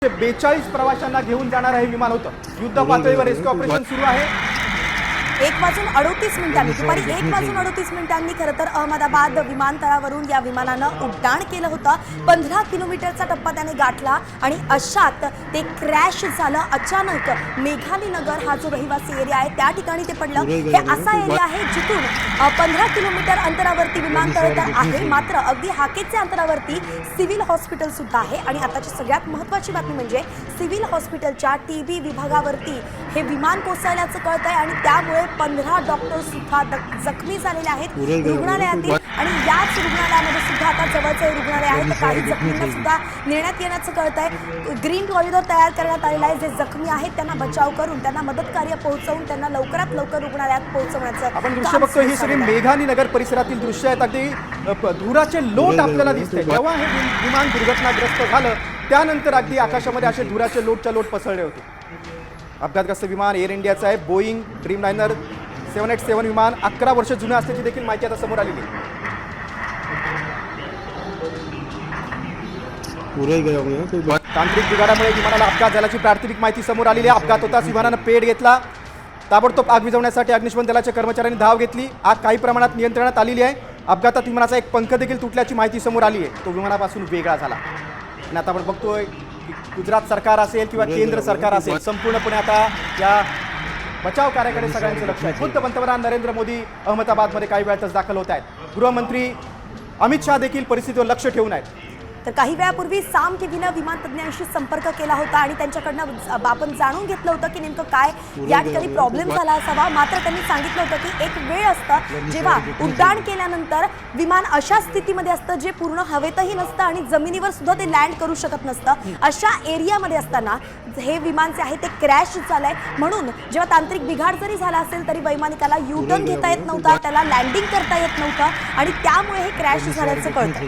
42 प्रवाशांना घेऊन जाणार हे विमान होतं। युद्ध पातळीवर रेस्क्यू ऑपरेशन सुरू आहे। 1:38 दुपारी 1:38 खरं तर अहमदाबाद विमानतळावरून या विमानानं उड्डाण केलं होतं। 15 किलोमीटरचा टप्पा त्याने गाठला आणि अशात ते क्रॅश झालं। अचानक मेघाली नगर हा जो रहिवासी एरिया आहे त्या ठिकाणी ते पडलं। हे असा एरिया आहे जिथून 15 किलोमीटर अंतरावरती विमानतळ तर आहे, मात्र अगदी हाकेच्या अंतरावरती सिव्हिल हॉस्पिटल सुद्धा आहे। आणि आताची सगळ्यात महत्त्वाची बातमी म्हणजे सिव्हिल हॉस्पिटलच्या टीबी विभागावरती हे विमान कोसळल्याचं कळत आहे आणि त्यामुळे 15 डॉक्टर सुद्धा जखमी झालेले आहेत रुग्णालयातील। आणि याच रुग्णालयामध्ये सुद्धा आता जवळचे रुग्णालय आहे तर काही जखमींना सुद्धा नेण्यात येण्याचं कळत आहे। ग्रीन कॉरिडॉर तयार करण्यात आलेला आहे। जे जखमी आहेत त्यांना बचाव करून त्यांना मदत कार्य पोहोचवून त्यांना लवकरात लवकर रुग्णालयात पोहोचवण्याचं आपण दृश्य बघतोय। ही सगळी मेघाली नगर परिसरातील दृश्य आहेत। अगदी धुराचे लोट आपल्याला दिसते। जेव्हा हे विमान दुर्घटनाग्रस्त झालं त्यानंतर अगदी आकाशामध्ये असे धुराचे लोटच्या लोट पसरले होते। अपघातग्रस्त विमान एअर इंडियाचं आहे। बोईंग ड्रीमलाइनर 787 विमान 11 वर्ष जुनं असल्याची देखील माहिती आता समोर आलेली आहे। तांत्रिक बिघाडामुळे विमानाला अपघात झाल्याची प्राथमिक माहिती समोर आलेली आहे। अपघात होताच विमानानं पेट घेतला। ताबडतोब आग विझवण्यासाठी अग्निशमन दलाच्या कर्मचाऱ्यांनी धाव घेतली। आग काही प्रमाणात नियंत्रणात आलेली आहे। अपघातात विमानाचा एक पंख देखील तुटल्याची माहिती समोर आली आहे। तो विमानापासून वेगळा झाला आणि आता आपण बघतोय गुजरात सरकार असेल किंवा केंद्र सरकार असेल संपूर्णपणे आता या बचाव कार्याकडे सगळ्यांचं लक्ष आहे। खुद्द पंतप्रधान नरेंद्र मोदी अहमदाबादमध्ये काही वेळातच दाखल होत आहेत। गृहमंत्री अमित शहा देखील परिस्थितीवर लक्ष ठेवून आहेत। तर काही वेळापूर्वी साम टीव्हीनं विमानतज्ञांशी संपर्क केला होता आणि त्यांच्याकडनं आपण जाणून घेतलं होतं की नेमकं काय या ठिकाणी प्रॉब्लेम झाला असावा। मात्र त्यांनी सांगितलं होतं की एक वेळ असतं जेव्हा उड्डाण केल्यानंतर विमान अशा स्थितीमध्ये असतं जे पूर्ण हवेतही नसतं आणि जमिनीवर सुद्धा ते लँड करू शकत नसतं। अशा एरियामध्ये असताना हे विमान जे आहे ते क्रॅश झालंय। म्हणून जेव्हा तांत्रिक बिघाड जरी झाला असेल तरी वैमानिकाला यू टर्न घेता येत नव्हता, त्याला लँडिंग करता येत नव्हतं आणि त्यामुळे हे क्रॅश झाल्याचं कळतं।